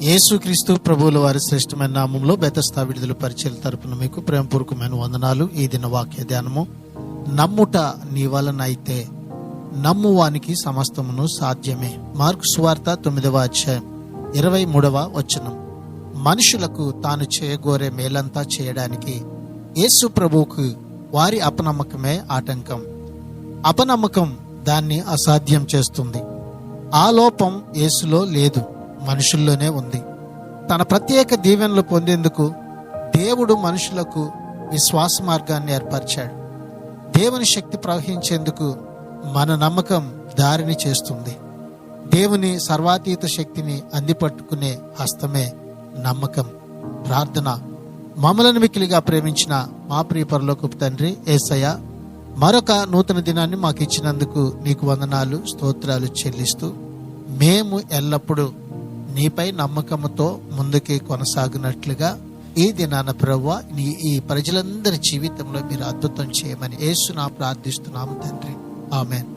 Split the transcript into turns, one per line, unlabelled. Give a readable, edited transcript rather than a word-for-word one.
యేసుక్రీస్తు ప్రభువుల వారి శ్రేష్టమైన నామంలో బెతస్తా విడుదల పరిచయాల తరపున మీకు ప్రేమపూర్వకమైన వందనాలు. ఈ దిన వాక్య ధ్యానము, నమ్ముట నీ వలన అయితే నమ్మువానికి సమస్తమును సాధ్యమే. మార్కు సువార్త 9వ అధ్యాయం 23వ వచనం. మనుషులకు తాను చేయగోరే మేలంతా చేయడానికి యేసు ప్రభువుకు వారి అపనమ్మకమే ఆటంకం. అపనమ్మకం దాన్ని అసాధ్యం చేస్తుంది. ఆ లోపం యేసులో లేదు, మనుషుల్లోనే ఉంది. తన ప్రత్యేక దీవెనలు పొందేందుకు దేవుడు మనుషులకు విశ్వాస మార్గాన్ని ఏర్పరిచాడు. దేవుని శక్తి ప్రవహించేందుకు మన నమ్మకం దారిని చేస్తుంది. దేవుని సర్వాతీత శక్తిని అందిపట్టుకునే హస్తమే నమ్మకం. ప్రార్థన. మమ్మలను మిక్కిలిగా ప్రేమించిన మా ప్రియ పరలోకపు తండ్రి యేసయ్య, మరొక నూతన దినాన్ని మాకు ఇచ్చినందుకు నీకు వందనాలు, స్తోత్రాలు చెల్లిస్తూ మేము ఎల్లప్పుడూ నీపై నమ్మకంతో ముందుకి కొనసాగినట్లుగా ఈ దినాన ప్రభువా ఈ ప్రజలందరి జీవితంలో మీరు అద్భుతం చేయమని యేసునామమున ప్రార్థిస్తున్నాము తండ్రి. ఆమేన్.